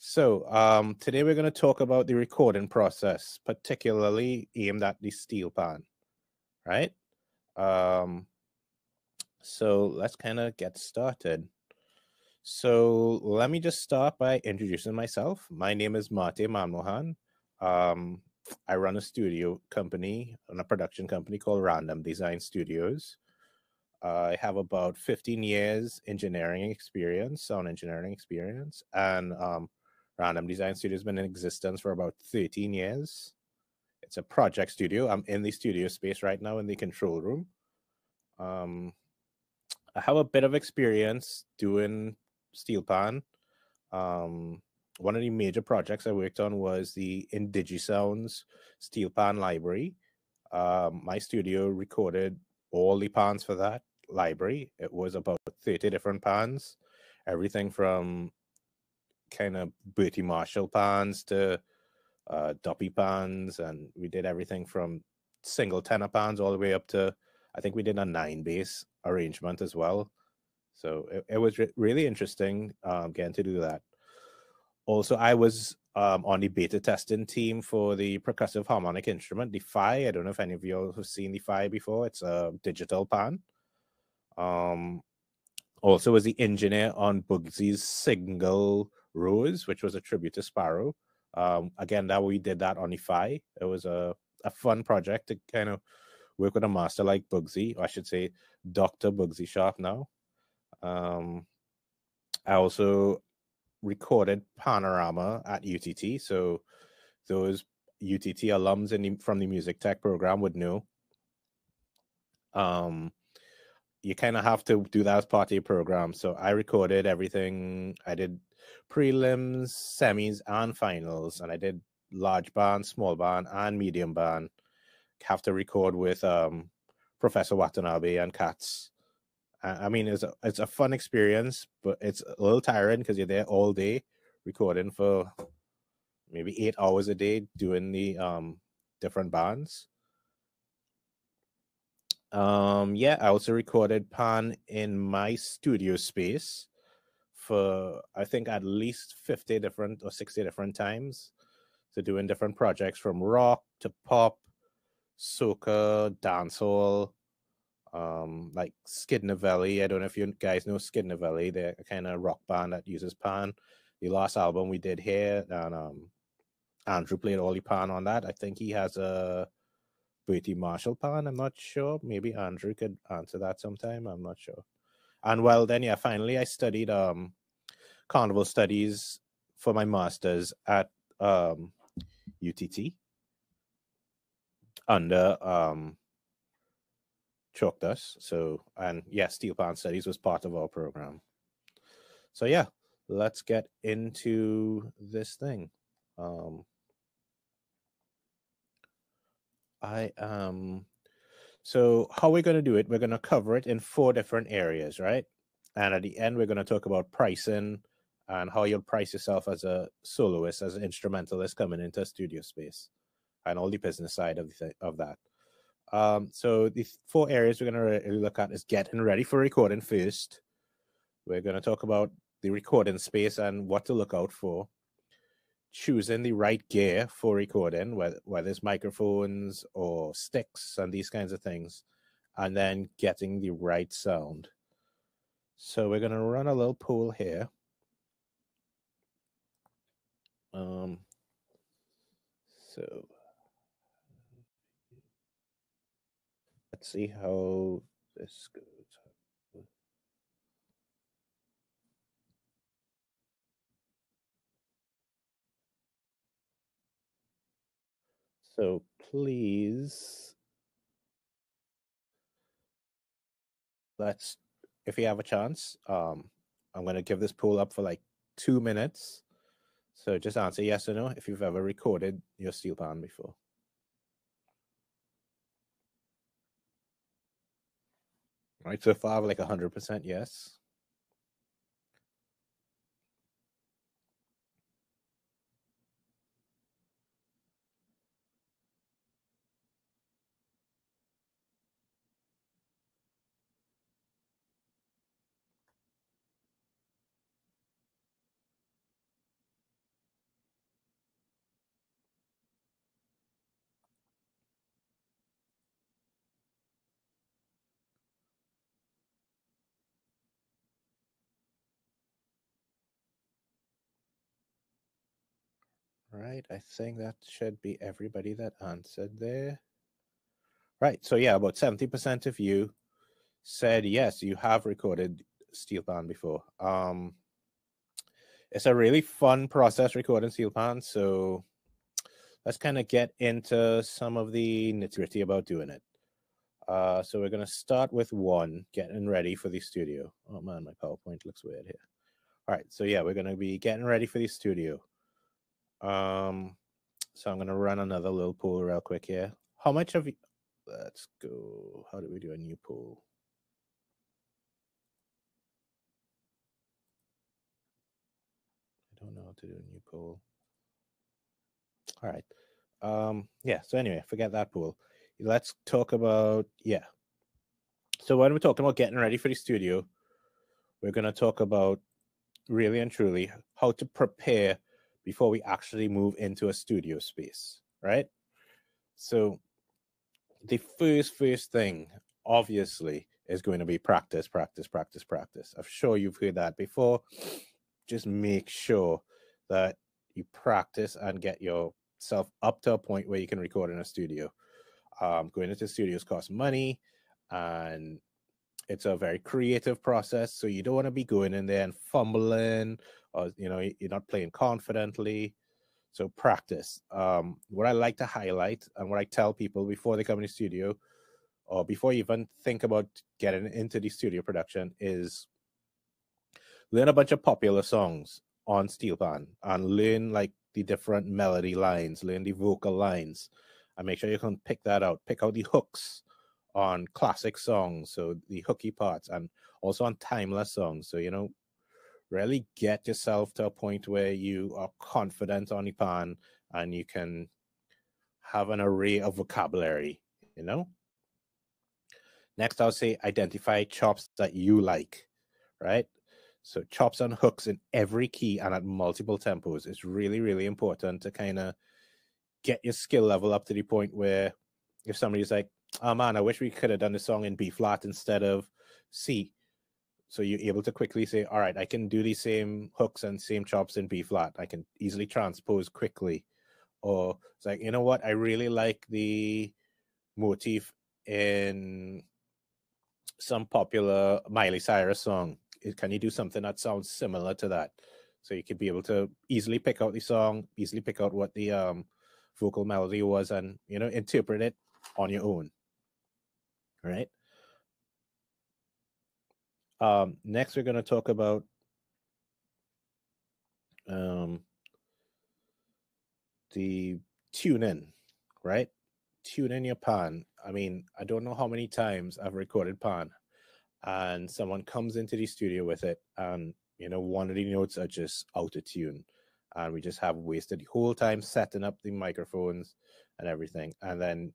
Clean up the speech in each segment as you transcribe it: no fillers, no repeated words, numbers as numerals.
Today we're going to talk about the recording process, particularly aimed at the Steelpan, right? Um, let's kind of get started. So let me just start by introducing myself. My name is Maarten Manmohan. I run a studio company and a production company called Random Design Studios. I have about 15 years engineering experience, sound engineering experience, and Random Design Studio has been in existence for about 13 years. It's a project studio. I'm in the studio space right now in the control room. I have a bit of experience doing Steelpan. One of the major projects I worked on was the IndigiSounds Steelpan library. My studio recorded all the pans for that library. It was about 30 different pans, everything from kind of Bertie Marshall pans to Duppy pans, and we did everything from single tenor pans all the way up to, I think we did a 9-bass arrangement as well. So it was really interesting getting to do that. Also, I was on the beta testing team for the percussive harmonic instrument, the Phi. I don't know if any of you have seen the Phi before. It's a digital pan. Also was the engineer on Bugsy's Single Rose, which was a tribute to Sparrow. Again, that we did that on the Phi. It was a fun project to kind of work with a master like Bugsy, or I should say Dr. Bugsy Sharp now. I also recorded Panorama at UTT. So those UTT alums from the music tech program would know. You kind of have to do that as part of your program. So I recorded everything. I did prelims, semis, and finals. And I did large band, small band, and medium band. Have to record with Professor Watanabe and Katz. I mean, it's a fun experience, but it's a little tiring because you're there all day recording for maybe 8 hours a day doing the different bands. Yeah, I also recorded Pan in my studio space for I think at least 50 different or 60 different times. So doing different projects from rock to pop, soca, dancehall, like Skid Novelli. I don't know if you guys know Skid Novelli. They're a kind of rock band that uses pan. The last album we did here, and Andrew played all the pan on that. I think he has a Bertie Marshall pan. I'm not sure. Maybe Andrew could answer that sometime. I'm not sure. And well, then yeah, finally I studied carnival studies for my master's at UTT under Choktas. So, and yeah, Steelpan studies was part of our program. So yeah, let's get into this thing. So how we're going to do it, we're going to cover it in 4 different areas, right? And at the end, we're going to talk about pricing and how you'll price yourself as a soloist, as an instrumentalist coming into a studio space, and all the business side of that. So the 4 areas we're going to look at is getting ready for recording first. We're going to talk about the recording space and what to look out for. Choosing the right gear for recording, whether it's microphones or sticks and these kinds of things, and then getting the right sound. So we're going to run a little poll here. So let's see how this goes. So please, if you have a chance, I'm going to give this poll up for like 2 minutes. So just answer yes or no if you've ever recorded your Steelpan before. All right, so far I have like 100% yes. right, I think that should be everybody that answered there. Right, so yeah, about 70% of you said yes, you have recorded Steelpan before. It's a really fun process recording Steelpan, so let's kind of get into some of the nitty-gritty about doing it. So we're going to start with one, getting ready for the studio. Oh man, my PowerPoint looks weird here. All right, so yeah, we're going to be getting ready for the studio. So I'm going to run another little poll real quick here. How much of you, let's go, how do we do a new poll? I don't know how to do a new poll. All right. Yeah, so anyway, forget that poll. Let's talk about, yeah. So when we're talking about getting ready for the studio, we're going to talk about really and truly how to prepare before we actually move into a studio space, right? So the first thing, obviously, is going to be practice, practice, practice, practice. I'm sure you've heard that before. Just make sure that you practice and get yourself up to a point where you can record in a studio. Going into studios costs money, and it's a very creative process. So you don't want to be going in there and fumbling, or you're not playing confidently. So practice. What I like to highlight and what I tell people before they come in the studio, or before you even think about getting into the studio production, is learn a bunch of popular songs on Steelpan and learn like the different melody lines, learn the vocal lines, and make sure you can pick that out. Pick out the hooks on classic songs, so the hooky parts, and also on timeless songs. So really get yourself to a point where you are confident on the pan and you can have an array of vocabulary. Next, I'll say identify chops that you like, right? So chops and hooks in every key and at multiple tempos is really, really important to kind of get your skill level up to the point where if somebody's like, oh man, I wish we could have done the song in B flat instead of C. So you're able to quickly say, all right, I can do the same hooks and same chops in B flat. I can easily transpose quickly. Or it's like, you know what? I really like the motif in some popular Miley Cyrus song. Can you do something that sounds similar to that? So you could be able to easily pick out the song, easily pick out what the vocal melody was, and interpret it on your own. Right. Next, we're going to talk about the tune-in, right? Tune in your pan. I mean, I don't know how many times I've recorded pan and someone comes into the studio with it and one of the notes are just out of tune, and we just have wasted the whole time setting up the microphones and everything, and then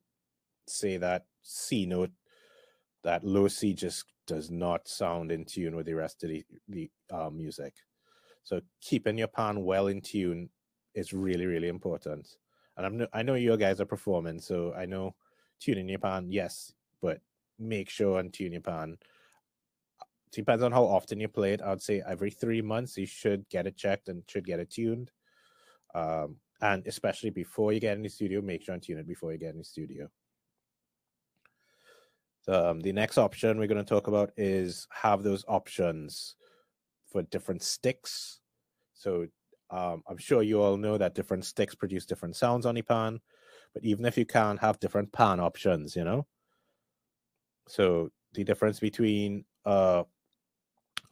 say that C note, that low C, just does not sound in tune with the rest of the music. So keeping your pan well in tune is really, really important. And I know you guys are performing, so I know tuning your pan, yes, but make sure and tune your pan. Depends on how often you play it. I'd say every 3 months you should get it checked and should get it tuned. And especially before you get in the studio, make sure and tune it before you get in the studio. The next option we're going to talk about is have those options for different sticks. So I'm sure you all know that different sticks produce different sounds on the pan, but even if you can't have different pan options, So the difference between a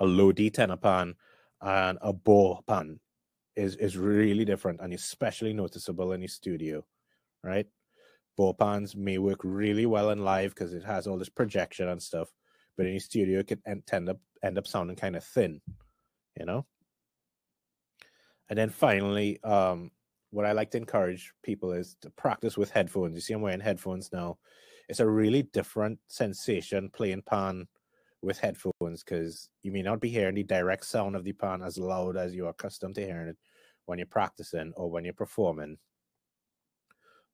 low D tenor pan and a bow pan is really different, and especially noticeable in the studio, right? Bow pans may work really well in live because it has all this projection and stuff, but in the studio it can end up sounding kind of thin, And then finally, what I like to encourage people is to practice with headphones. You see, I'm wearing headphones now. It's a really different sensation playing pan with headphones because you may not be hearing the direct sound of the pan as loud as you're accustomed to hearing it when you're practicing or when you're performing.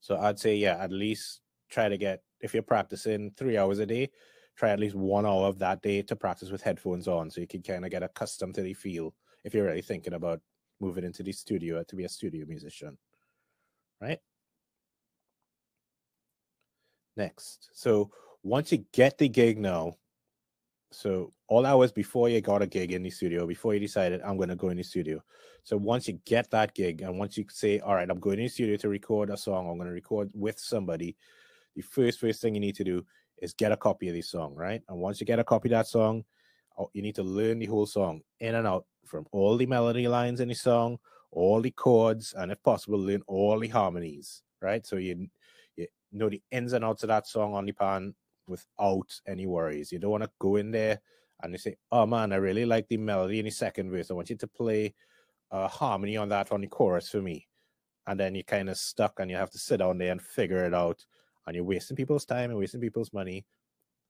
So I'd say, yeah, at least try to get, if you're practicing 3 hours a day, try at least 1 hour of that day to practice with headphones on so you can kind of get accustomed to the feel if you're really thinking about moving into the studio to be a studio musician. right? Next. So once you get the gig now, so all hours before you got a gig in the studio, before you decided I'm going to go in the studio. So once you get that gig and once you say, all right, I'm going in the studio to record a song, I'm going to record with somebody, the first thing you need to do is get a copy of the song, right? And once you get a copy of that song, you need to learn the whole song in and out, from all the melody lines in the song, all the chords, and if possible, learn all the harmonies, right? So you know the ins and outs of that song on the pan without any worries. You don't want to go in there and they say, oh man, I really like the melody in the second verse. I want you to play a harmony on that on the chorus for me. And then you're kind of stuck and you have to sit down there and figure it out. And you're wasting people's time and wasting people's money.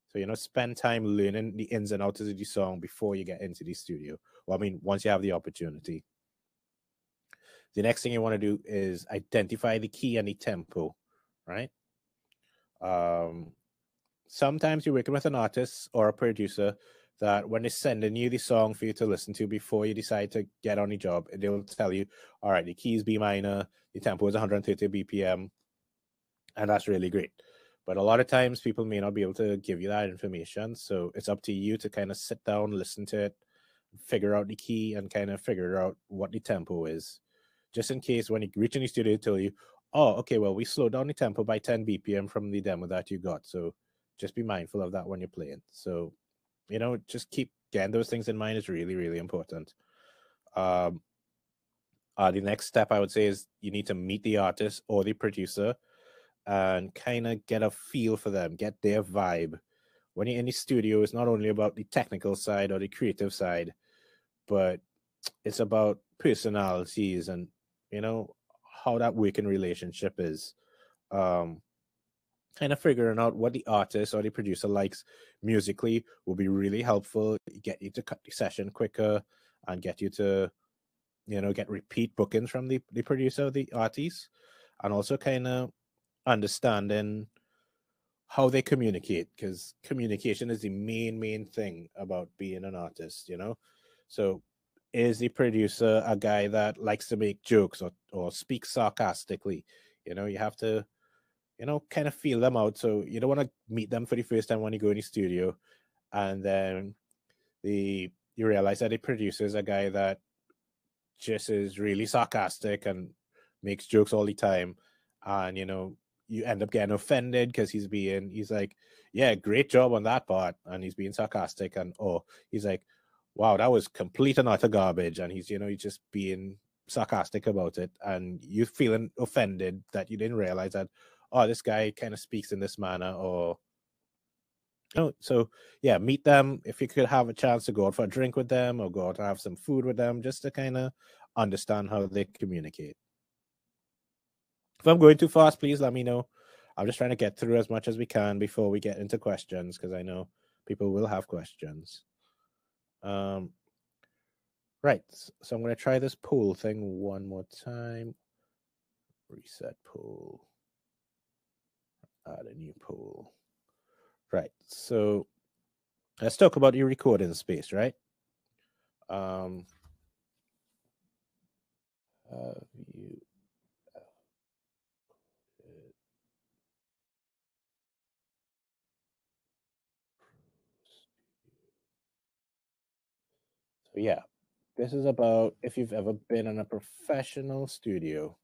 So, spend time learning the ins and outs of the song before you get into the studio. Well, I mean, once you have the opportunity. The next thing you want to do is identify the key and the tempo, right? Sometimes you're working with an artist or a producer that when they're sending you the song for you to listen to before you decide to get on the job, they'll tell you, all right, the key is B minor, the tempo is 130 BPM, and that's really great. But a lot of times people may not be able to give you that information. So it's up to you to kind of sit down, listen to it, figure out the key, and kind of figure out what the tempo is. Just in case when you reach in the studio, they tell you, oh, okay, well, we slowed down the tempo by 10 BPM from the demo that you got. So just be mindful of that when you're playing. So, just keep getting those things in mind is really, really important. The next step I would say is you need to meet the artist or the producer and kind of get a feel for them, get their vibe. When you're in the studio, it's not only about the technical side or the creative side, but it's about personalities and, how that working relationship is. Um, Kind of figuring out what the artist or the producer likes musically will be really helpful. Get you to cut the session quicker and get you to, get repeat bookings from the producer, the artist, and also kind of understanding how they communicate, because communication is the main thing about being an artist. So is the producer a guy that likes to make jokes or speak sarcastically? You have to kind of feel them out. So you don't want to meet them for the first time when you go in the studio and then you realize that the producer is a guy that just is really sarcastic and makes jokes all the time. And, you end up getting offended because he's like, yeah, great job on that part. And he's being sarcastic. And, he's like, wow, that was complete and utter garbage. And he's just being sarcastic about it. And you feeling offended that you didn't realize that, this guy kind of speaks in this manner, or so yeah, meet them. If you could have a chance to go out for a drink with them or go out to have some food with them, just to kind of understand how they communicate. If I'm going too fast, please let me know. I'm just trying to get through as much as we can before we get into questions, because I know people will have questions. Right, so I'm going to try this poll thing one more time. Reset poll. Add a new poll. Right, so let's talk about your recording space, right? Have you So yeah, this is about if you've ever been in a professional studio,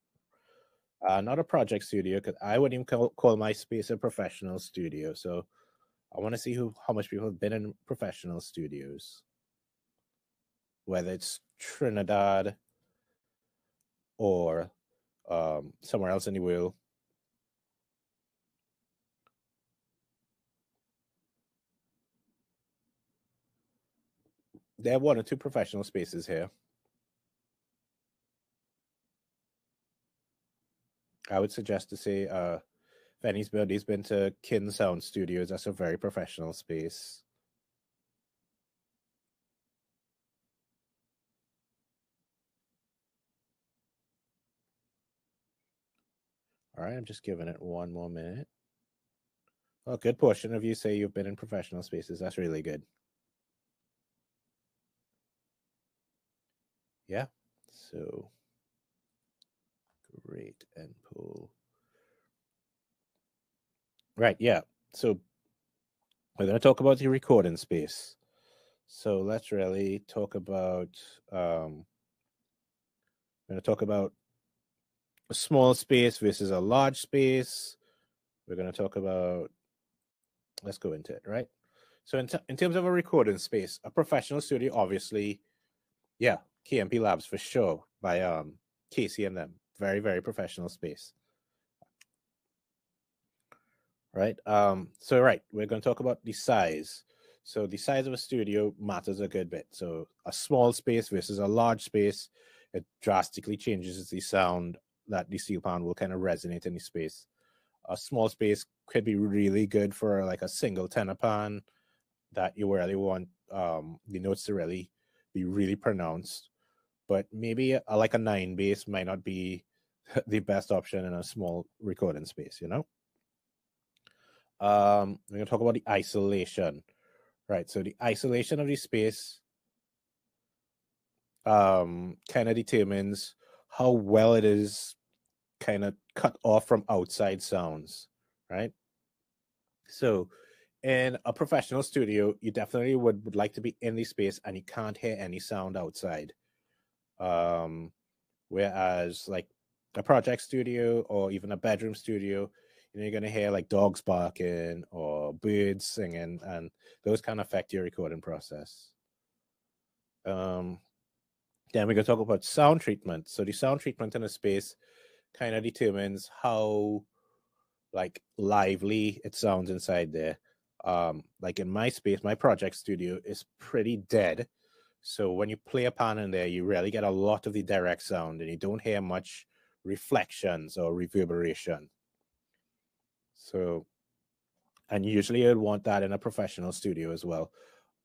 not a project studio, because I wouldn't even call my space a professional studio. So I want to see how much people have been in professional studios, whether it's Trinidad or somewhere else in the world. There are one or two professional spaces here. I would suggest to say if anybody's been to Kin Sound Studios, that's a very professional space. All right, I'm just giving it one more minute. Well, a good portion of you say you've been in professional spaces. That's really good. Yeah. So Rate and pull. Right, yeah. So we're going to talk about the recording space. So let's really talk about we're going to talk about a small space versus a large space. We're going to talk about, let's go into it, right? So in terms of a recording space, a professional studio, obviously, yeah, KMP Labs for sure, by Casey and them. Very, very professional space. Right. So right, we're going to talk about the size. So the size of a studio matters a good bit. So a small space versus a large space, it drastically changes the sound that the Steelpan will kind of resonate in the space. A small space could be really good for like a single tenor pan that you really want the notes to really be really pronounced. But maybe like a 9 bass might not be the best option in a small recording space, you know? We're going to talk about the isolation, right? So the isolation of the space kind of determines how well it is kind of cut off from outside sounds, right? So in a professional studio, you definitely would like to be in the space and you can't hear any sound outside. Whereas like a project studio or even a bedroom studio, you know, you're going to hear like dogs barking or birds singing, and those can affect your recording process. Then we're going to talk about sound treatment. So the sound treatment in a space kind of determines how like lively it sounds inside there. Like in my space, my project studio is pretty dead. So when you play a pan in there, you really get a lot of the direct sound and you don't hear much reflections or reverberation. So, and usually you'd want that in a professional studio as well.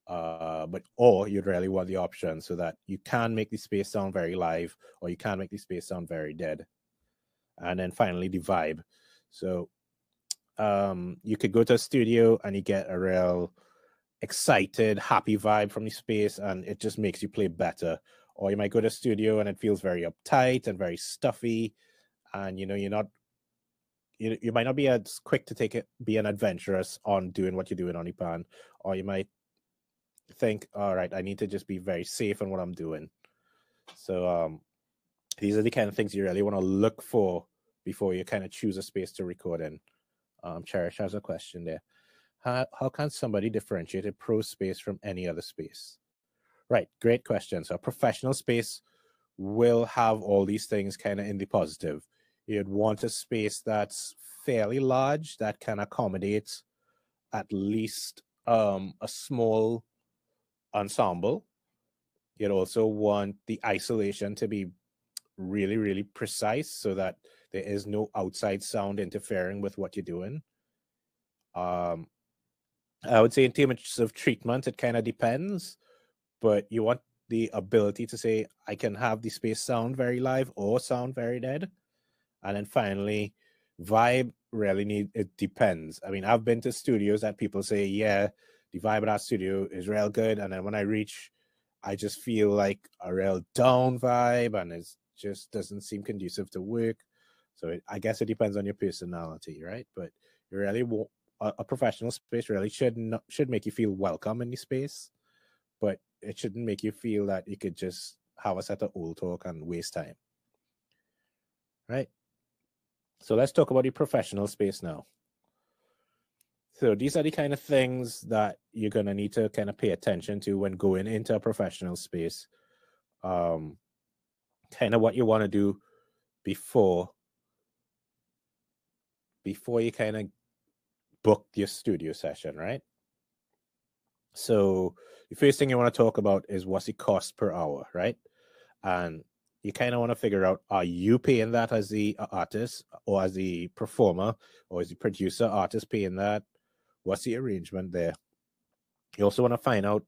Or you'd really want the option so that you can make the space sound very live or you can make the space sound very dead. And then finally, the vibe. So you could go to a studio and you get a real excited, happy vibe from the space, and it just makes you play better. Or you might go to a studio and it feels very uptight and very stuffy, and you know you might not be as quick to take it, be an adventurous on doing what you're doing on the pan, or you might think, all right, I need to just be very safe in what I'm doing. So these are the kind of things you really want to look for before you kind of choose a space to record in. Cherish has a question there. How can somebody differentiate a pro space from any other space? Right, great question. So a professional space will have all these things kind of in the positive. You'd want a space that's fairly large that can accommodate at least a small ensemble. You'd also want the isolation to be really, really precise so that there is no outside sound interfering with what you're doing. I would say in terms of treatment, it kind of depends, but you want the ability to say, I can have the space sound very live or sound very dead. And then finally, vibe really it depends. I mean, I've been to studios that people say, yeah, the vibe of that studio is real good. And then when I reach, I just feel like a real down vibe and it just doesn't seem conducive to work. So I guess it depends on your personality, right? But you really a professional space really should make you feel welcome in the space, but it shouldn't make you feel that you could just have a set of old talk and waste time, right? So let's talk about the professional space now. So these are the kind of things that you're going to need to kind of pay attention to when going into a professional space. Kind of what you want to do before you kind of book your studio session, right? So the first thing you want to talk about is what's the cost per hour, right? And you kind of want to figure out, are you paying that as the artist or as the performer, or is the producer artist paying that? What's the arrangement there? You also want to find out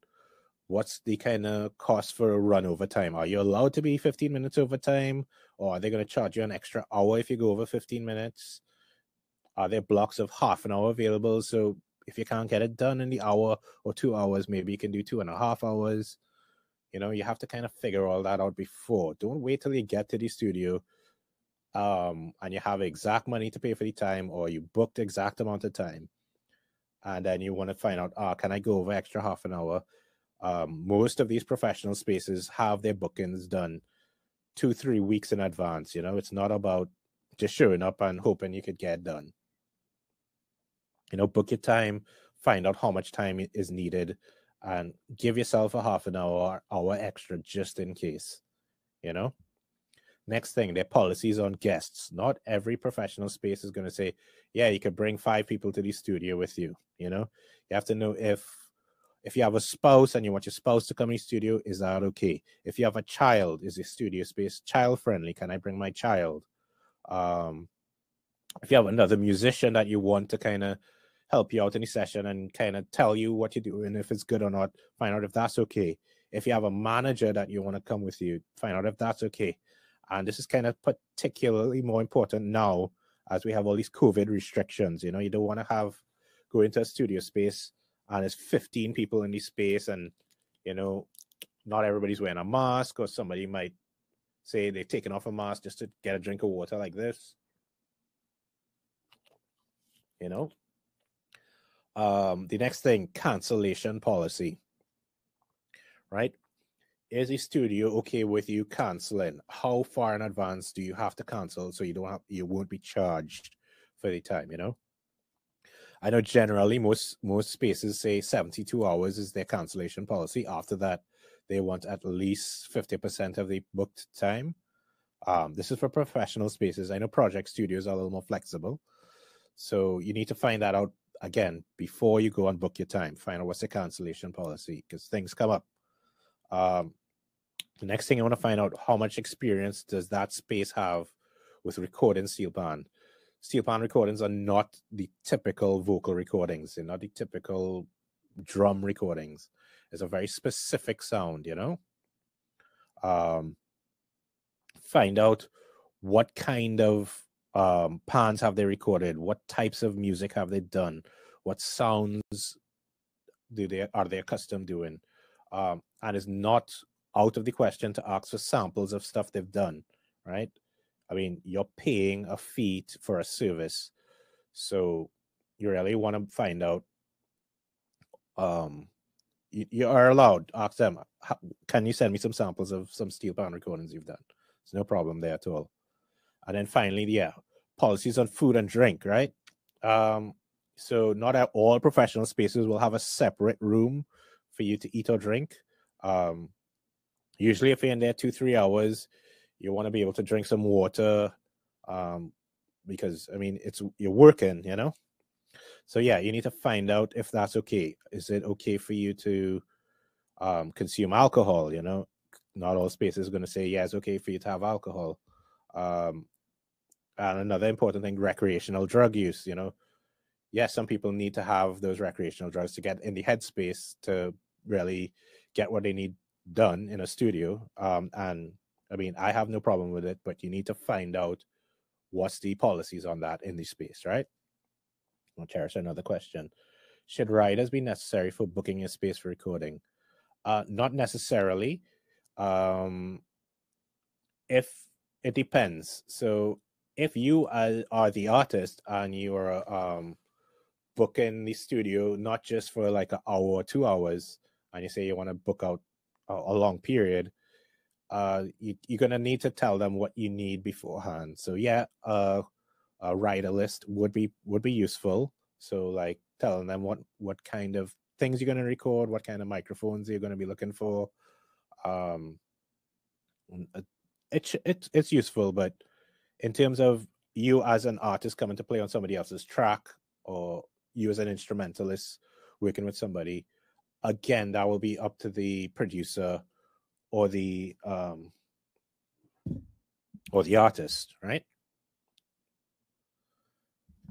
what's the kind of cost for a run overtime. Are you allowed to be 15 minutes overtime, or are they going to charge you an extra hour if you go over 15 minutes? Are there blocks of half an hour available? So if you can't get it done in the hour or 2 hours, maybe you can do 2.5 hours. You know, you have to kind of figure all that out before. Don't wait till you get to the studio and you have exact money to pay for the time, or you booked exact amount of time, and then you want to find out, can I go over extra half an hour? Most of these professional spaces have their bookings done 2-3 weeks in advance. You know, it's not about just showing up and hoping you could get done. You know, book your time, find out how much time is needed, and give yourself a half an hour or hour extra just in case. You know, next thing, their policies on guests. Not every professional space is going to say, yeah, you could bring 5 people to the studio with you. You know, you have to know if you have a spouse and you want your spouse to come in the studio, is that okay? If you have a child, is the studio space child friendly? Can I bring my child? If you have another musician that you want to kind of help you out in the session and kind of tell you what you're doing, if it's good or not, find out if that's okay. If you have a manager that you want to come with you, find out if that's okay. And this is kind of particularly more important now as we have all these COVID restrictions. You know, you don't want to go into a studio space and there's 15 people in the space, and, you know, not everybody's wearing a mask, or somebody might say they've taken off a mask just to get a drink of water like this. You know, the next thing, cancellation policy, right? Is a studio okay with you canceling? How far in advance do you have to cancel so you won't be charged for the time? You know, I know generally most spaces say 72 hours is their cancellation policy. After that, they want at least 50% of the booked time. This is for professional spaces. I know project studios are a little more flexible, so you need to find that out again before you go and book your time. Find out what's the cancellation policy, because things come up. The next thing I want to find out, how much experience does that space have with recording Steelpan? Steelpan recordings are not the typical vocal recordings. They're not the typical drum recordings. It's a very specific sound, you know? Find out what kind of pans have they recorded? What types of music have they done? What sounds are they accustomed doing? And it's not out of the question to ask for samples of stuff they've done, right? I mean, you're paying a fee for a service, so you really want to find out. You are allowed ask them, can you send me some samples of some Steelpan recordings you've done? There's no problem there at all. And then finally, yeah, policies on food and drink, right? So not all professional spaces will have a separate room for you to eat or drink. Usually if you're in there 2-3 hours, you want to be able to drink some water, because I mean, you're working, you know. So yeah, you need to find out if that's okay. Is it okay for you to consume alcohol? You know, not all spaces are going to say, yeah, it's okay for you to have alcohol. And another important thing, recreational drug use. You know, yes, some people need to have those recreational drugs to get in the headspace to really get what they need done in a studio. And I mean, I have no problem with it, but you need to find out what's the policies on that in the space, right? I'll cherish another question. Should riders be necessary for booking a space for recording? Not necessarily. If it depends. So if you are the artist and you are booking the studio not just for like an hour or 2 hours, and you say you want to book out a long period, you're gonna need to tell them what you need beforehand. So yeah, a rider list would be useful. So like telling them what kind of things you're gonna record, what kind of microphones you're gonna be looking for. It's useful, but in terms of you as an artist coming to play on somebody else's track, or you as an instrumentalist working with somebody, again, that will be up to the producer or the artist, right?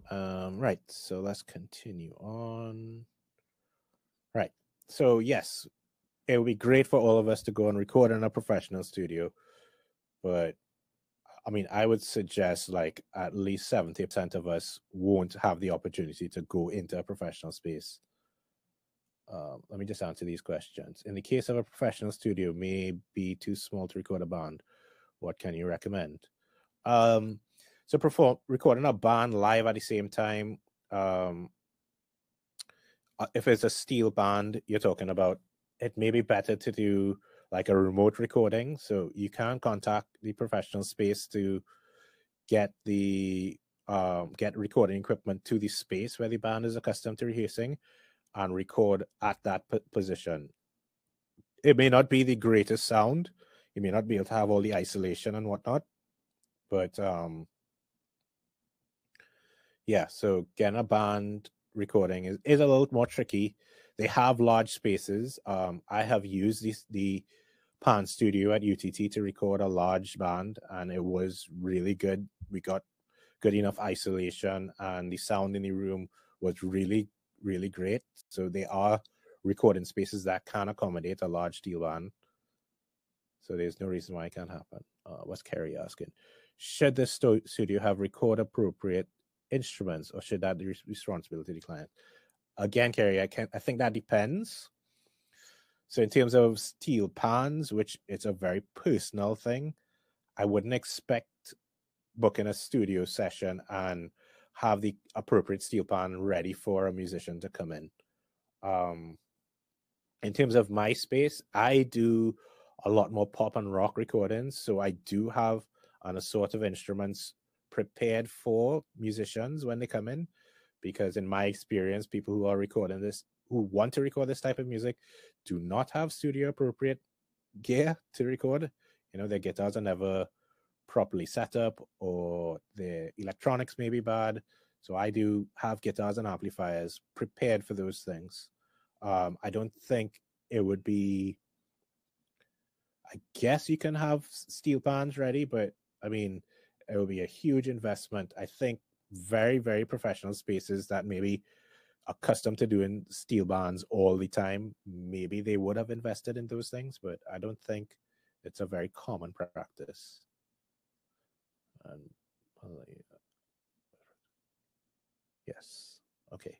Right. So let's continue on. Right. So yes, it would be great for all of us to go and record in a professional studio, but I mean, I would suggest like at least 70% of us won't have the opportunity to go into a professional space. Let me just answer these questions. In the case of a professional studio may be too small to record a band, what can you recommend? So recording a band live at the same time. If it's a steel band you're talking about, it may be better to do like a remote recording. So you can contact the professional space to get the get recording equipment to the space where the band is accustomed to rehearsing and record at that position. It may not be the greatest sound. You may not be able to have all the isolation and whatnot, but yeah, so getting a band recording is a little more tricky. They have large spaces. I have used the Pan Studio at UTT to record a large band, and it was really good. We got good enough isolation, and the sound in the room was really, really great. So they are recording spaces that can accommodate a large steel band. So there's no reason why it can't happen. What's Kerry asking? Should the studio have record appropriate instruments, or should that be responsibility of the client? Again, Kerry, I think that depends. So in terms of steel pans, which it's a very personal thing, I wouldn't expect booking a studio session and have the appropriate steel pan ready for a musician to come in. In terms of my space, I do a lot more pop and rock recordings, so I do have an assortment of instruments prepared for musicians when they come in, because in my experience, people who are recording this, who want to record this type of music, do not have studio appropriate gear to record. Their guitars are never properly set up, or the electronics may be bad. So I do have guitars and amplifiers prepared for those things. I don't think it would be, I guess you can have steel pans ready, but I mean, it will be a huge investment. I think very, very professional spaces that maybe accustomed to doing steel bands all the time, maybe they would have invested in those things, but I don't think it's a very common practice. And yes, okay,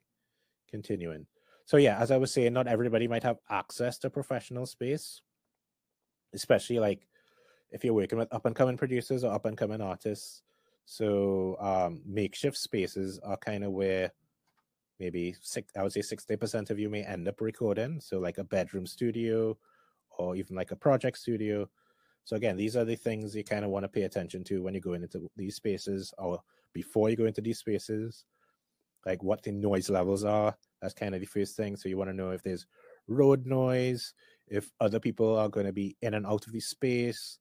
continuing. So yeah, as I was saying, not everybody might have access to professional space, especially like if you're working with up and coming producers or up and coming artists. So makeshift spaces are kind of where maybe I would say 60% of you may end up recording. So like a bedroom studio or even like a project studio. So again, these are the things you kind of want to pay attention to when you're going into these spaces, or before you go into these spaces, like what the noise levels are. That's kind of the first thing. So you want to know if there's road noise, if other people are going to be in and out of the space,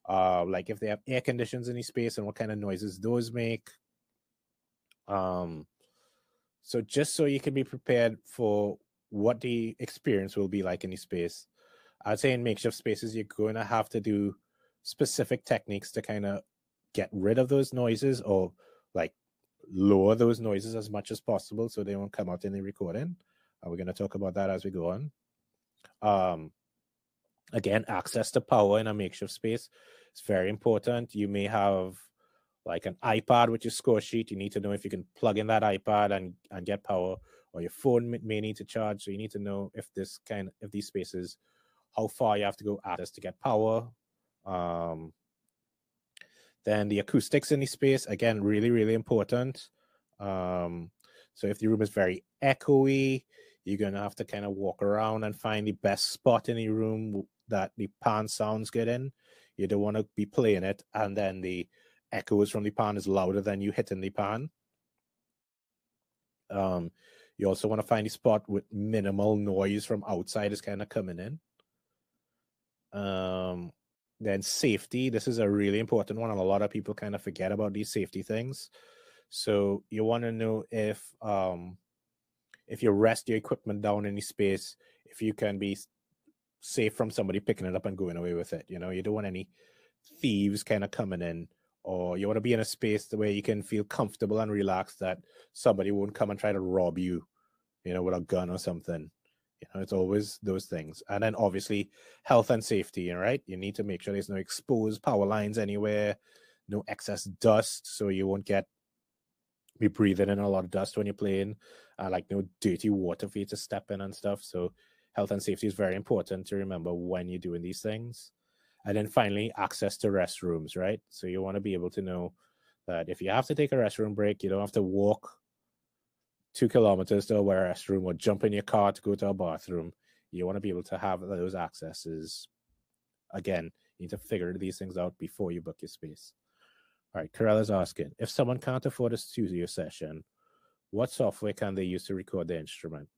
like if they have air conditions in the space and what kind of noises those make. So just so you can be prepared for what the experience will be like in the space. I'd say in makeshift spaces, you're going to have to do specific techniques to kind of get rid of those noises, or like lower those noises as much as possible so they won't come out in the recording. And we're going to talk about that as we go on. Again, access to power in a makeshift space is very important. You may have like an iPad with your score sheet. You need to know if you can plug in that iPad and get power, or your phone may need to charge. So you need to know if these spaces, how far you have to go access to get power. Then the acoustics in the space, again, really, really important. So if the room is very echoey, you're going to have to kind of walk around and find the best spot in the room that the pan sounds good in. You don't want to be playing it and then the echoes from the pan is louder than you hitting the pan. You also want to find a spot with minimal noise from outside is kind of coming in. Then safety, this is a really important one, and a lot of people kind of forget about these safety things. So you want to know if you rest your equipment down in the space, if you can be safe from somebody picking it up and going away with it. You don't want any thieves kind of coming in, or you want to be in a space where you can feel comfortable and relaxed that somebody won't come and try to rob you, with a gun or something. It's always those things. And then obviously health and safety, right? You need to make sure there's no exposed power lines anywhere, no excess dust, so you won't be breathing in a lot of dust when you're playing, like no dirty water for you to step in and stuff. So health and safety is very important to remember when you're doing these things. And then finally, access to restrooms, right? So you want to be able to know that if you have to take a restroom break, you don't have to walk 2 kilometers to a restroom or jump in your car to go to a bathroom. You want to be able to have those accesses. Again, you need to figure these things out before you book your space. All right, Karella's asking, if someone can't afford a studio session, what software can they use to record their instrument?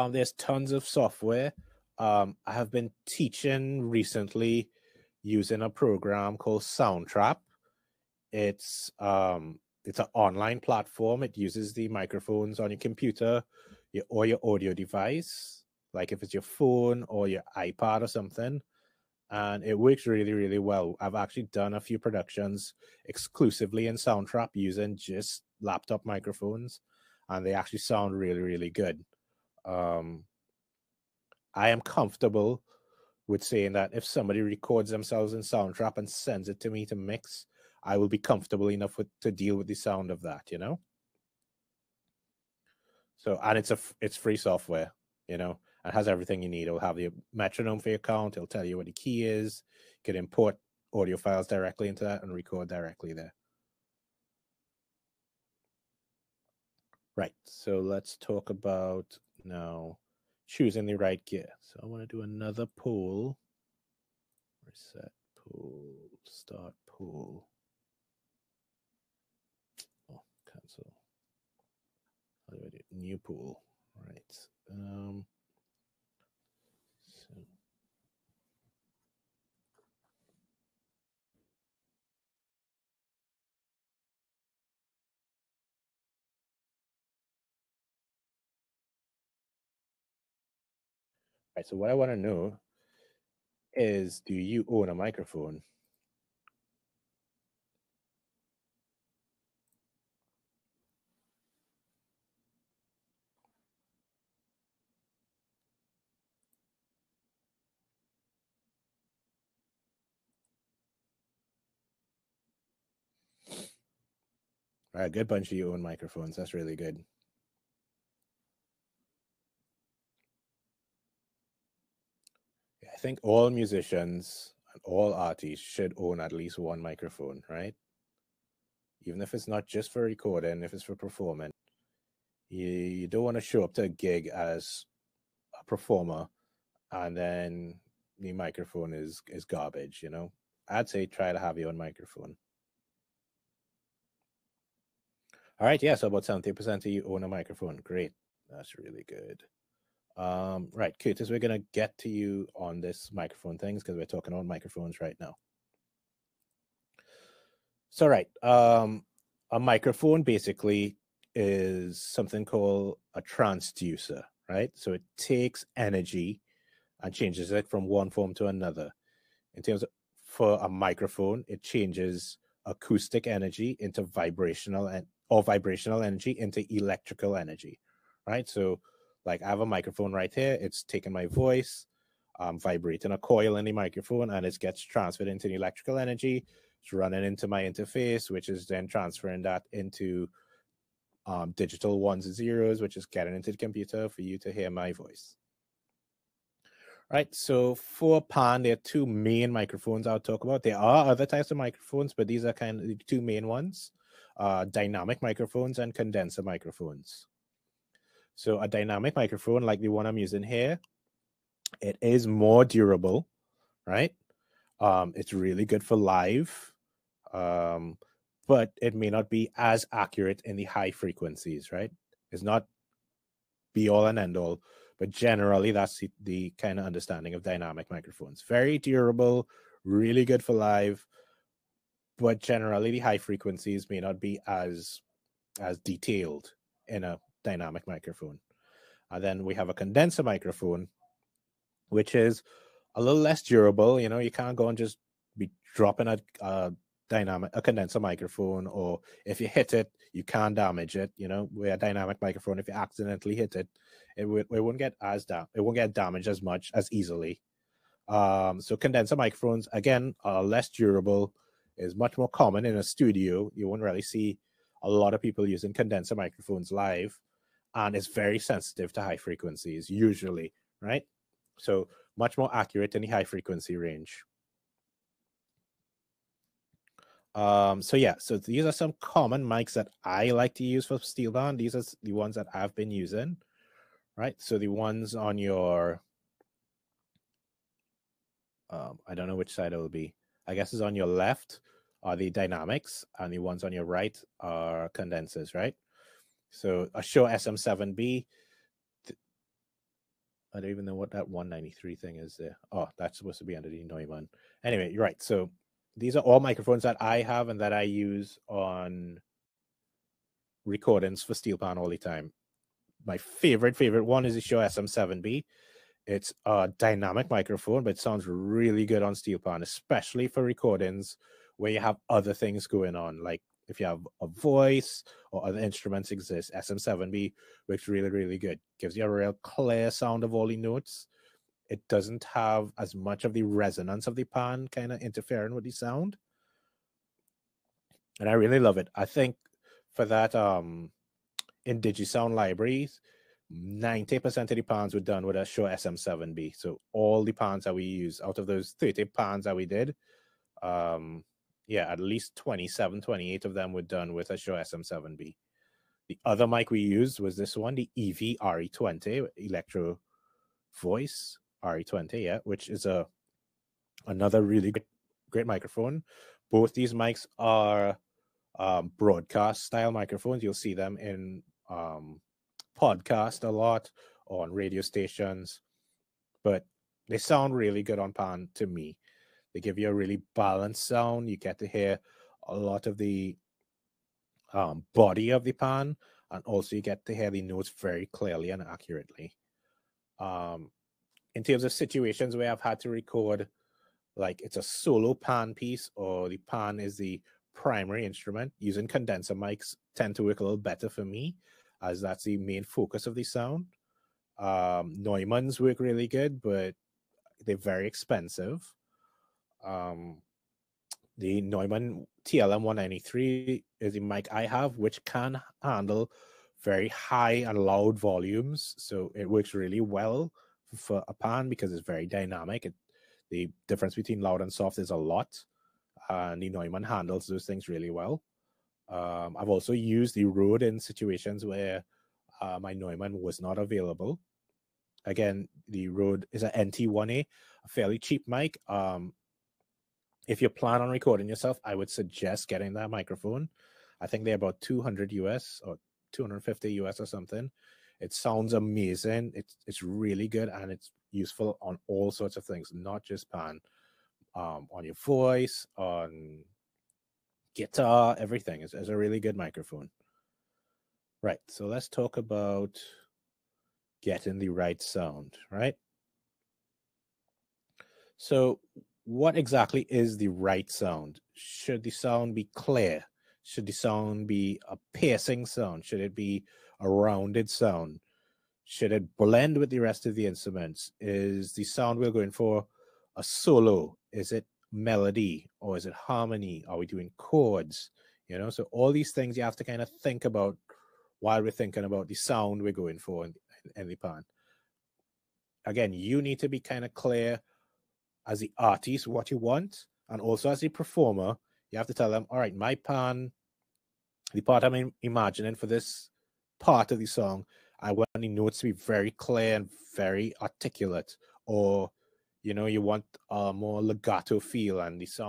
There's tons of software. I have been teaching recently using a program called Soundtrap. It's an online platform. It uses the microphones on your computer or your audio device, like if it's your phone or your iPad or something. And it works really, really well. I've actually done a few productions exclusively in Soundtrap using just laptop microphones, and they actually sound really, really good. I am comfortable with saying that if somebody records themselves in Soundtrap and sends it to me to mix, I will be comfortable enough to deal with the sound of that, you know? So, and it's free software, you know, and has everything you need. It'll have your metronome for your count. It'll tell you what the key is. You can import audio files directly into that and record directly there. Right. So let's talk about now choosing the right gear. So I want to do another poll. Reset poll, start poll. Oh, cancel. How do I do it? New pool? Right. So. Right. So what I want to know is, do you own a microphone? Right, a good bunch of you own microphones. That's really good. I think all musicians and all artists should own at least one microphone, right? Even if it's not just for recording, if it's for performing. You don't want to show up to a gig as a performer and then the microphone is garbage, you know? I'd say try to have your own microphone. All right, yeah, so about 70% of you own a microphone. Great. That's really good. Right, Curtis, we're going to get to you on this microphone things because we're talking about microphones right now. So, right, a microphone basically is something called a transducer, right? So it takes energy and changes it from one form to another. In terms of, for a microphone, it changes acoustic energy into vibrational energy into electrical energy, right? So like I have a microphone right here, it's taking my voice, vibrating a coil in the microphone, and it gets transferred into the electrical energy. It's running into my interface, which is then transferring that into digital ones and zeros, which is getting into the computer for you to hear my voice. Right, so for Pan, there are two main microphones I'll talk about. There are other types of microphones, but these are kind of the two main ones, dynamic microphones and condenser microphones. So a dynamic microphone, like the one I'm using here, it is more durable, right? It's really good for live, but it may not be as accurate in the high frequencies, right? It's not be all and end all, but generally that's the kind of understanding of dynamic microphones. Very durable, really good for live, but generally the high frequencies may not be as detailed in a dynamic microphone. And then we have a condenser microphone, which is a little less durable. You know, you can't go and just be dropping a condenser microphone, or if you hit it, you can't damage it. You know, with a dynamic microphone, if you accidentally hit it, it won't get it won't get damaged as much as easily. So condenser microphones again are less durable, is much more common in a studio. You won't really see a lot of people using condenser microphones live, and it's very sensitive to high frequencies usually, right? So much more accurate in the high frequency range. So yeah, so these are some common mics that I like to use for Steelpan. These are the ones that I've been using, right? So the ones on your, I don't know which side it will be. I guess it's on your left are the dynamics, and the ones on your right are condensers, right? So a Shure SM7B. I don't even know what that 193 thing is there. Oh, that's supposed to be under the Neumann. Anyway, you're right. So these are all microphones that I have and that I use on recordings for Steelpan all the time. My favorite one is the Shure SM7B. It's a dynamic microphone, but it sounds really good on Steelpan, especially for recordings where you have other things going on. Like if you have a voice or other instruments exist, SM7B works really, really good. Gives you a real clear sound of all the notes. It doesn't have as much of the resonance of the pan kind of interfering with the sound. And I really love it. I think for that, in DigiSound libraries, 90% of the pans were done with a Shure SM7B. So all the pans that we use out of those 30 pans that we did, yeah, at least 27, 28 of them were done with a Shure SM7B. The other mic we used was this one, the EV RE20, Electro Voice RE20, yeah, which is another really great microphone. Both these mics are broadcast style microphones. You'll see them in podcast a lot on radio stations, but they sound really good on pan to me. They give you a really balanced sound. You get to hear a lot of the body of the pan, and also you get to hear the notes very clearly and accurately. In terms of situations where I've had to record, like it's a solo pan piece or the pan is the primary instrument, using condenser mics tend to work a little better for me, as that's the main focus of the sound. Neumanns work really good, but they're very expensive. The Neumann TLM 193 is the mic I have, which can handle very high and loud volumes. So it works really well for a pan because it's very dynamic. The difference between loud and soft is a lot. And the Neumann handles those things really well. I've also used the Rode in situations where my Neumann was not available. Again, the Rode is an NT1A, a fairly cheap mic. If you plan on recording yourself, I would suggest getting that microphone. I think they're about 200 US or 250 US or something. It sounds amazing. It's really good, and it's useful on all sorts of things, not just pan. On your voice, on guitar, everything. It's a really good microphone. Right, so let's talk about getting the right sound, right? So what exactly is the right sound? Should the sound be clear? Should the sound be a piercing sound? Should it be a rounded sound? Should it blend with the rest of the instruments? Is the sound we're going for a solo? Is it melody, or is it harmony? Are we doing chords? You know, so all these things you have to kind of think about while we're thinking about the sound we're going for in the pan. Again, you need to be kind of clear as the artist what you want, and also as the performer, you have to tell them, all right, my pan, the part I'm imagining for this part of the song, I want the notes to be very clear and very articulate, or you know, you want a more legato feel, and these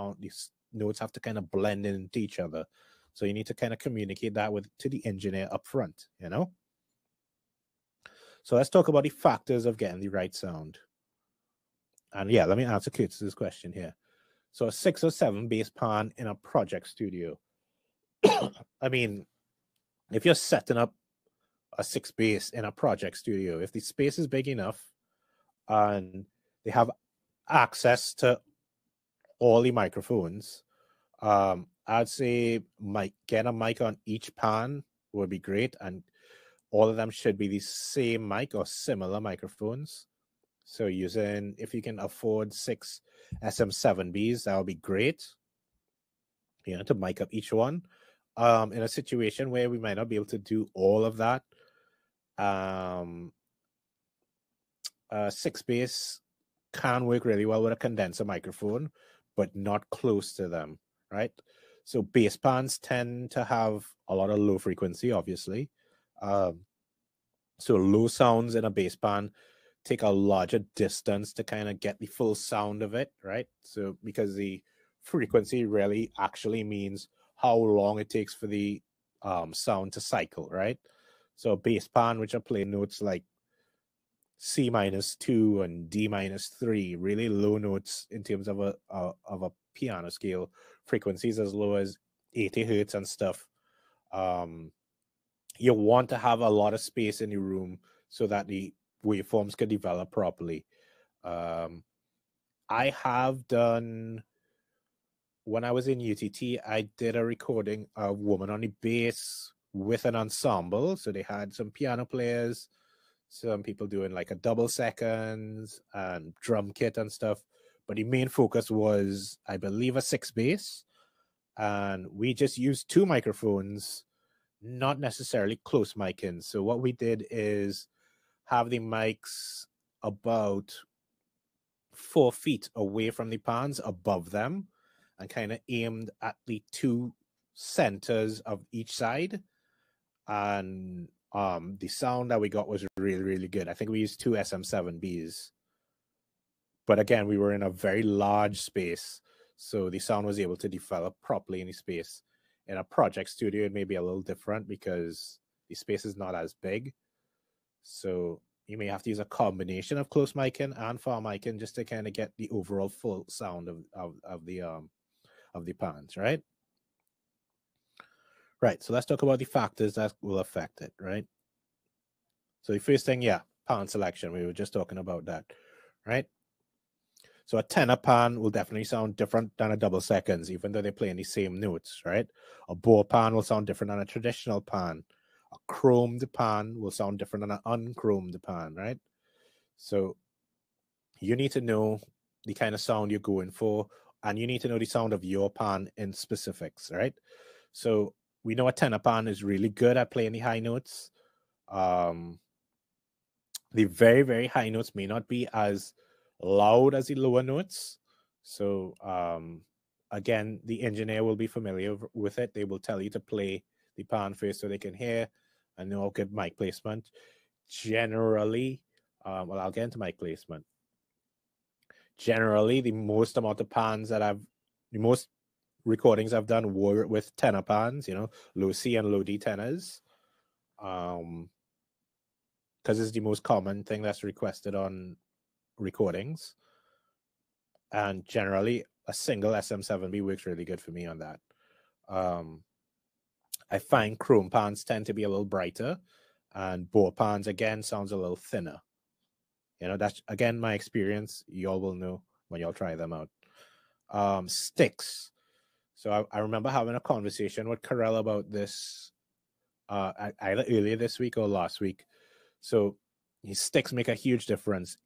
notes have to kind of blend into each other. So you need to kind of communicate that to the engineer up front, you know. So let's talk about the factors of getting the right sound. And yeah, let me answer Curtis's question here. So a 6 or 7 bass pan in a project studio. I mean, if you're setting up a 6 bass in a project studio, if the space is big enough and they have access to all the microphones, I'd say get a mic on each pan would be great, and all of them should be the same mic or similar microphones. So if you can afford 6 SM7Bs, that would be great, you know, to mic up each one. In a situation where we might not be able to do all of that, 6 bass can work really well with a condenser microphone, but not close to them, right? So bass pans tend to have a lot of low frequency, obviously. So low sounds in a bass pan take a larger distance to kind of get the full sound of it, right? So because the frequency really actually means how long it takes for the sound to cycle, right? So a bass pan, which are playing notes like C-2 and D-3, really low notes in terms of a piano scale, frequencies as low as 80 hertz and stuff. You want to have a lot of space in the room so that the waveforms can develop properly. I have done, when I was in UTT, I did a recording of Woman on the Bass with an ensemble. So they had some piano players, some people doing like a double seconds and drum kit and stuff. But the main focus was, I believe, a 6 bass. And we just used 2 microphones, not necessarily close mic-in. So what we did is have the mics about 4 feet away from the pans, above them, and kind of aimed at the 2 centers of each side. And the sound that we got was really, really good. I think we used 2 SM7Bs. But again, we were in a very large space, so the sound was able to develop properly in the space. In a project studio, it may be a little different because the space is not as big. So you may have to use a combination of close mic-in and far mic-in just to kind of get the overall full sound of the pans, right? Right, so let's talk about the factors that will affect it, right? So the first thing, yeah, pan selection. We were just talking about that, right? So a tenor pan will definitely sound different than a double seconds, even though they're playing the same notes, right? A bow pan will sound different than a traditional pan. A chromed pan will sound different than an unchromed pan, right? So you need to know the kind of sound you're going for, and you need to know the sound of your pan in specifics, right? So we know a tenor pan is really good at playing the high notes. The very, very high notes may not be as loud as the lower notes. So again, the engineer will be familiar with it. They will tell you to play the pan first so they can hear and know good mic placement. Generally, well, I'll get into mic placement. Generally, the most amount of pans that the most recordings I've done were with tenor pans, low C and low D tenors. Because it's the most common thing that's requested on recordings. And generally, a single SM7B works really good for me on that. I find chrome pans tend to be a little brighter, and bow pans, again, sounds a little thinner. That's, again, my experience. Y'all will know when y'all try them out. Sticks. So I remember having a conversation with Karel about this either earlier this week or last week. So his sticks make a huge difference.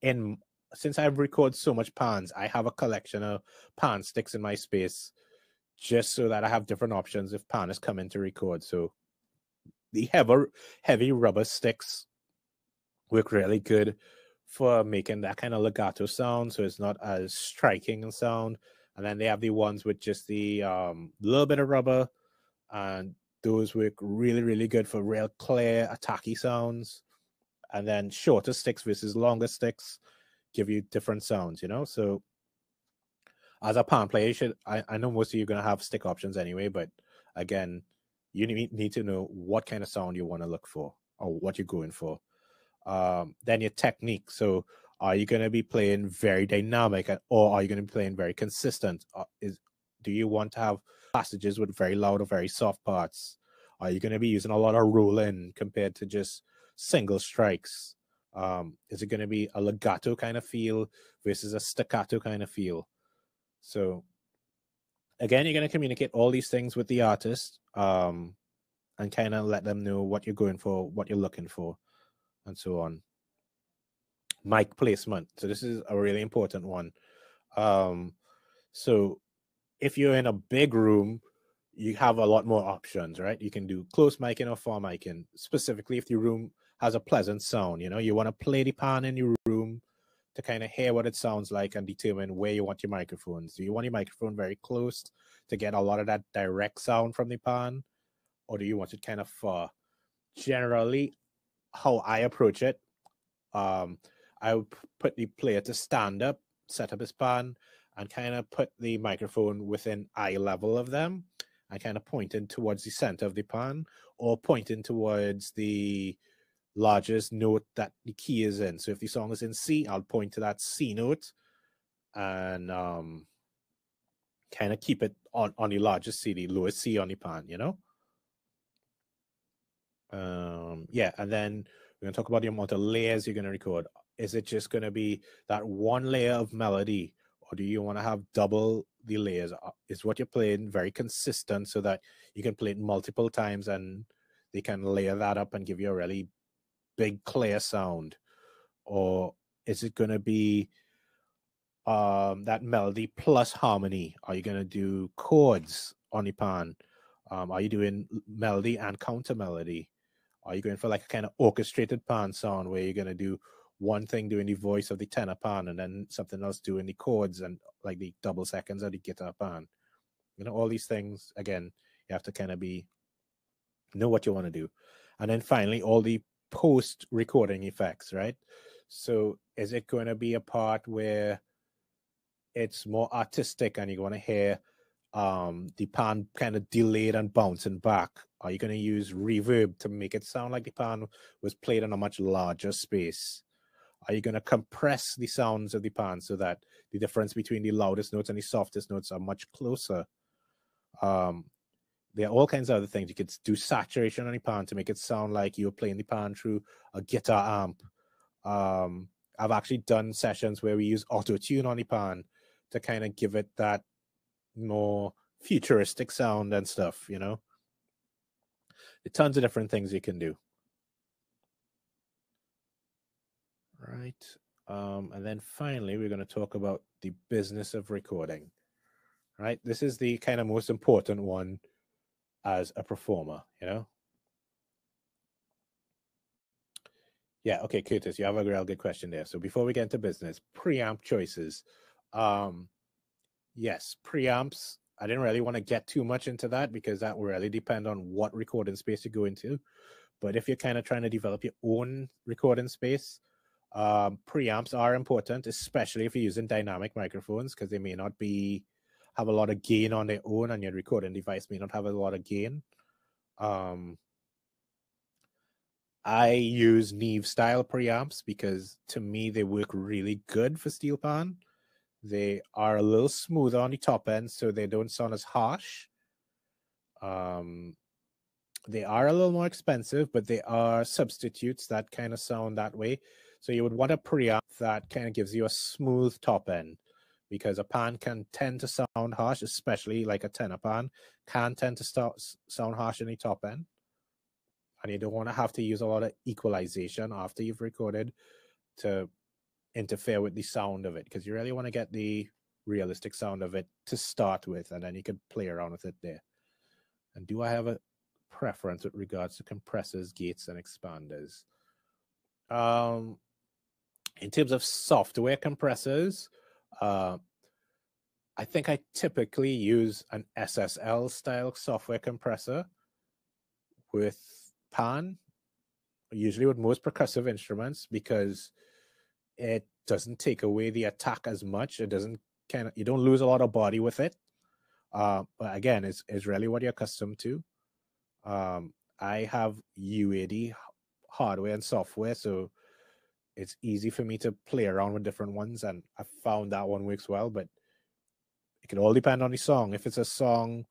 Since I've recorded so much pans, I have a collection of pan sticks in my space just so that I have different options if pan is coming to record. So the heavy rubber sticks work really good for making that kind of legato sound, so it's not as striking in sound. And then they have the ones with just the little bit of rubber, and those work really, really good for real clear, attacky sounds. And then shorter sticks versus longer sticks give you different sounds, So as a pan player, I know most of you are going to have stick options anyway, but again, you need to know what kind of sound you want to look for or what you're going for. Then your technique. So are you going to be playing very dynamic, or are you going to be playing very consistent? Do you want to have passages with very loud or very soft parts? Are you going to be using a lot of rolling compared to just single strikes? Is it going to be a legato kind of feel versus a staccato kind of feel? So again, you're going to communicate all these things with the artist, and kind of let them know what you're going for, what you're looking for, and so on. Mic placement. So this is a really important one. So if you're in a big room, you have a lot more options, right? You can do close mic-in or far mic-in, specifically if the room has a pleasant sound. You want to play the pan in your room to kind of hear what it sounds like and determine where you want your microphones. Do you want your microphone very close to get a lot of that direct sound from the pan, or do you want it kind of far? Generally, how I approach it, I would put the player to stand up, set up his pan, and kind of put the microphone within eye level of them, and kind of pointing towards the center of the pan, or pointing towards the largest note that the key is in. So if the song is in C, I'll point to that C note and kind of keep it on the largest C, the lowest C on the pan, you know? Yeah, and then we're going to talk about the amount of layers you're going to record. Is it just going to be that one layer of melody, or do you want to have double the layers? Is what you're playing very consistent so that you can play it multiple times and they can layer that up and give you a really big clear sound? Or is it going to be that melody plus harmony? Are you going to do chords on the pan? Are you doing melody and counter melody? Are you going for like a kind of orchestrated pan sound where you're going to do one thing doing the voice of the tenor pan and then something else doing the chords and like the double seconds of the guitar pan? You know, all these things, again, you have to kind of know what you want to do. And then finally, all the post recording effects, right? So is it going to be a part where it's more artistic and you want to hear the pan kind of delayed and bouncing back? Are you going to use reverb to make it sound like the pan was played on a much larger space? Are you going to compress the sounds of the pan so that the difference between the loudest notes and the softest notes are much closer? There are all kinds of other things. You could do saturation on the pan to make it sound like you're playing the pan through a guitar amp. I've actually done sessions where we use auto-tune on the pan to kind of give it that more futuristic sound and stuff, you know? There are tons of different things you can do. Right. And then finally, we're going to talk about the business of recording. Right. This is the kind of most important one as a performer, you know? Yeah. Okay, Curtis, you have a real good question there. So before we get into business, preamp choices. Yes, preamps. I didn't really want to get too much into that because that will really depend on what recording space you go into. But if you're kind of trying to develop your own recording space, preamps are important, especially if you're using dynamic microphones, because they may not have a lot of gain on their own, and your recording device may not have a lot of gain. I use Neve style preamps because to me they work really good for Steelpan. They are a little smoother on the top end, so they don't sound as harsh. They are a little more expensive, but they are substitutes that kind of sound that way. So you would want a preamp that kind of gives you a smooth top end, because a pan can tend to sound harsh, especially like a tenor pan can tend to sound harsh in the top end. And you don't want to have to use a lot of equalization after you've recorded to interfere with the sound of it, because you really want to get the realistic sound of it to start with, and then you can play around with it there. And do I have a preference with regards to compressors, gates, and expanders? In terms of software compressors, I think I typically use an SSL style software compressor with pan, usually with most percussive instruments, because it doesn't take away the attack as much. It doesn't you don't lose a lot of body with it. But again, it's really what you're accustomed to. I have UAD hardware and software, so it's easy for me to play around with different ones, and I found that one works well. But it can all depend on the song. If it's a song,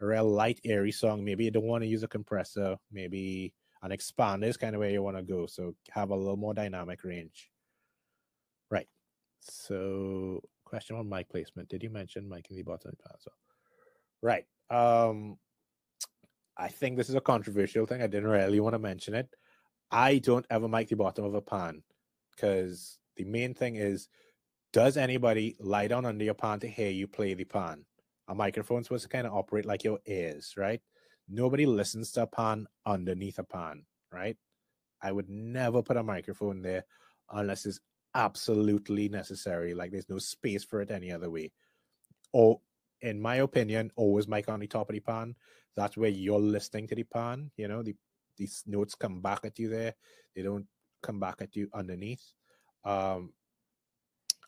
a real light, airy song, maybe you don't want to use a compressor. Maybe an expander is kind of where you want to go, so have a little more dynamic range. Right. So, question on mic placement. Did you mention mic in the bottom of the pan? Right. I think this is a controversial thing. I didn't really want to mention it. I don't ever mic the bottom of a pan, because the main thing is, does anybody lie down under your pan to hear you play the pan? A microphone's supposed to kind of operate like your ears, right? Nobody listens to a pan underneath a pan, right? I would never put a microphone there unless there's absolutely necessary. Like there's no space for it any other way. Or in my opinion, always mic on the top of the pan. That's where you're listening to the pan. You know, these notes come back at you there. They don't come back at you underneath. Um,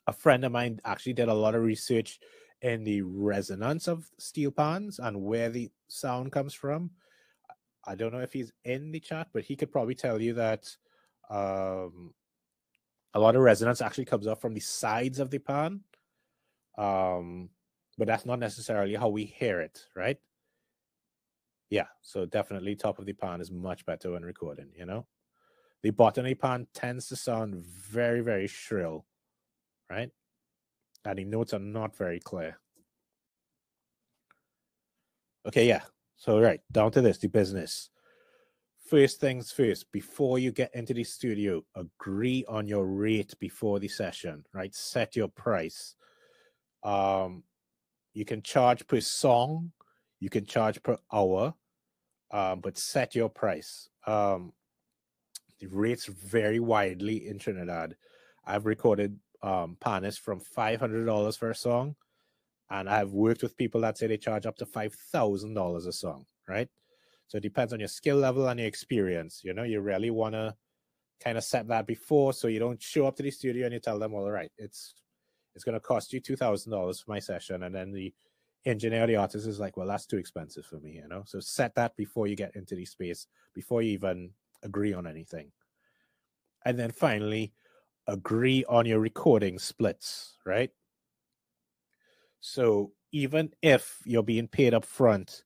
a friend of mine actually did a lot of research in the resonance of steel pans and where the sound comes from. I don't know if he's in the chat, but he could probably tell you that um, a lot of resonance actually comes up from the sides of the pan. But that's not necessarily how we hear it, right? Yeah, so definitely top of the pan is much better when recording, you know? The bottom of the pan tends to sound very, very shrill, right? And the notes are not very clear. Okay, yeah. So, right, down to this, the business. First things first, before you get into the studio, agree on your rate before the session, right? Set your price. You can charge per song, you can charge per hour, but set your price. The rates vary widely in Trinidad. I've recorded panists from $500 for a song, and I've worked with people that say they charge up to $5,000 a song, right? So it depends on your skill level and your experience. You know, you really want to kind of set that before, so you don't show up to the studio and you tell them, all right, it's going to cost you $2,000 for my session, and then the engineer or the artist is like, well, that's too expensive for me, you know? So set that before you get into the space, before you even agree on anything. And then finally, agree on your recording splits, right? So even if you're being paid up front,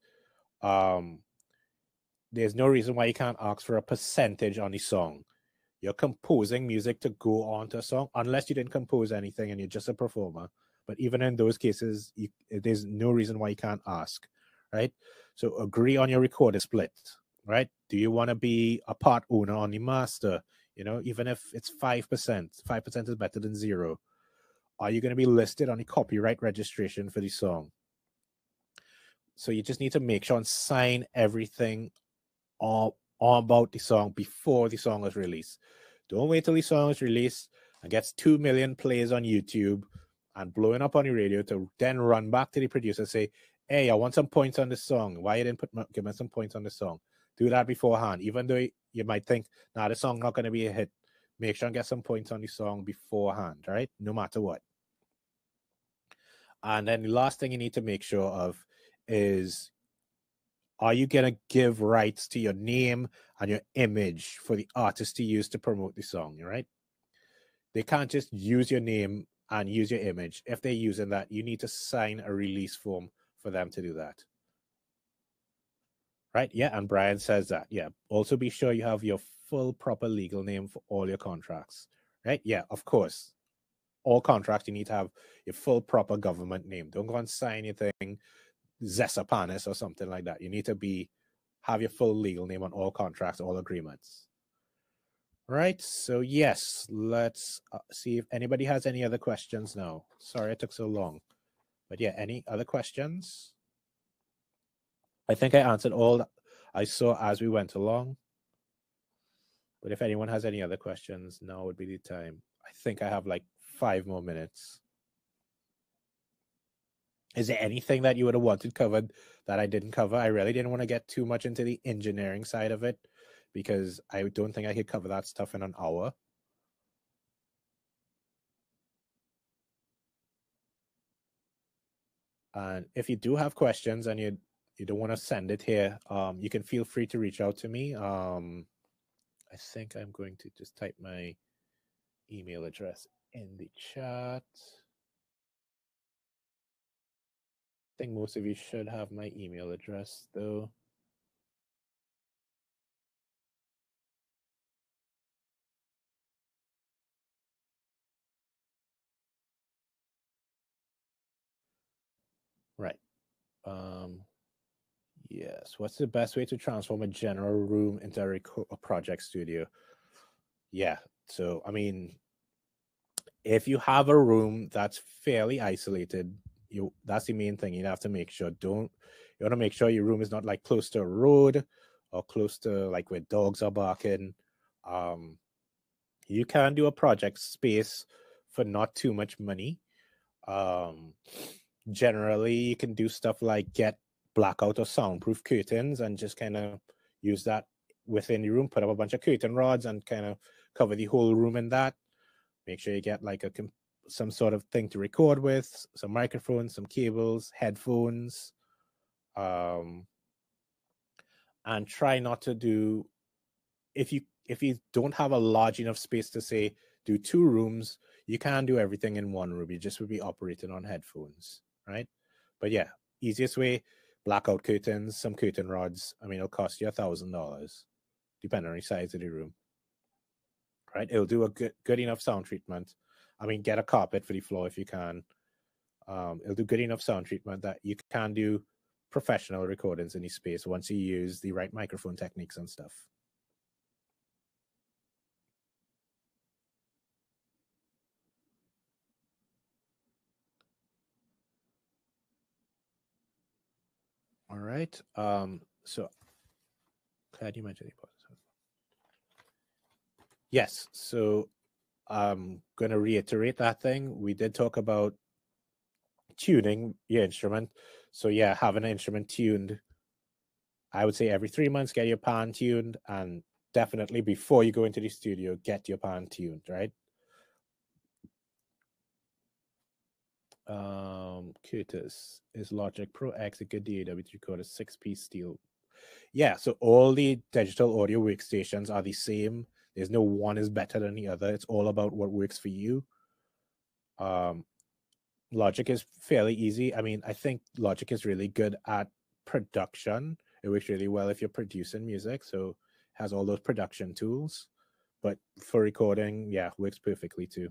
there's no reason why you can't ask for a percentage on the song. You're composing music to go on to a song, unless you didn't compose anything and you're just a performer. But even in those cases, there's no reason why you can't ask, right? So agree on your recording split, right? Do you want to be a part owner on the master? You know, even if it's 5%, 5% is better than zero. Are you going to be listed on the copyright registration for the song? So you just need to make sure and sign everything all about the song before the song is released. Don't wait till the song is released and gets 2 million plays on YouTube and blowing up on the radio to then run back to the producer and say, hey, I want some points on this song. Why you didn't give me some points on this song? Do that beforehand. Even though you might think, nah, the song's not going to be a hit, make sure and get some points on the song beforehand, right? No matter what. And then the last thing you need to make sure of is, are you going to give rights to your name and your image for the artist to use to promote the song, right? They can't just use your name and use your image. If they're using that, you need to sign a release form for them to do that. Right? Yeah, and Brian says that. Yeah. Also be sure you have your full proper legal name for all your contracts. Right? Yeah, of course. All contracts, you need to have your full proper government name. Don't go and sign anything Zesapanis or something like that. You need to have your full legal name on all contracts, all agreements. Right, so yes, let's see if anybody has any other questions now. Sorry it took so long. But yeah, any other questions? I think I answered all I saw as we went along. But if anyone has any other questions, now would be the time. I think I have like 5 more minutes. Is there anything that you would have wanted covered that I didn't cover? I really didn't want to get too much into the engineering side of it because I don't think I could cover that stuff in an hour. And if you do have questions and you don't want to send it here, you can feel free to reach out to me. I think I'm going to just type my email address in the chat. I think most of you should have my email address though. Right. Yes. What's the best way to transform a general room into a project studio? Yeah. So, I mean, if you have a room that's fairly isolated, that's the main thing. You have to make sure you want to make sure your room is not like close to a road or close to like where dogs are barking. You can do a project space for not too much money. Generally, you can do stuff like get blackout or soundproof curtains and just kind of use that within the room, put up a bunch of curtain rods and kind of cover the whole room in that. Make sure you get like some sort of thing to record with, some microphones, some cables, headphones, and try not to do, if you don't have a large enough space to say do 2 rooms, you can't do everything in 1 room. You just would be operating on headphones, right? But yeah, easiest way, blackout curtains, some curtain rods. I mean, it'll cost you $1,000 depending on the size of the room, right? It'll do a good enough sound treatment. I mean, get a carpet for the floor if you can. It'll do good enough sound treatment that you can do professional recordings in the space once you use the right microphone techniques and stuff. All right. So glad you mentioned the process. Yes. So I'm going to reiterate that thing. We did talk about tuning your instrument. So yeah, having an instrument tuned, I would say every 3 months, get your pan tuned, and definitely before you go into the studio, get your pan tuned, right? Curtis, is Logic Pro X a good DAW to record a 6-piece steel? Yeah, so all the digital audio workstations are the same. There's no one is better than the other. It's all about what works for you. Logic is fairly easy. I mean, I think Logic is really good at production. It works really well if you're producing music, so it has all those production tools. But for recording, yeah, works perfectly too.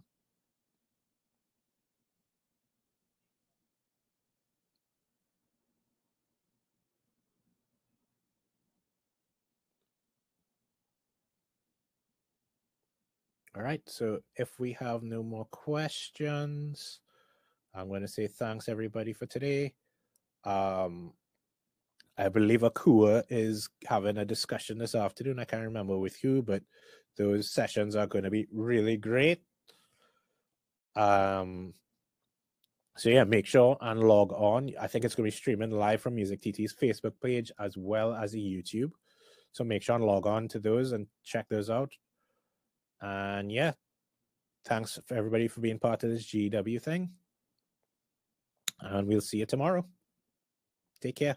All right, so if we have no more questions, I'm going to say thanks everybody for today. I believe Akua is having a discussion this afternoon. I can't remember with who, but those sessions are going to be really great. So yeah, make sure and log on. I think it's going to be streaming live from MusicTT's Facebook page as well as the YouTube. So make sure and log on to those and check those out. And yeah, thanks for everybody for being part of this GW thing. And we'll see you tomorrow. Take care.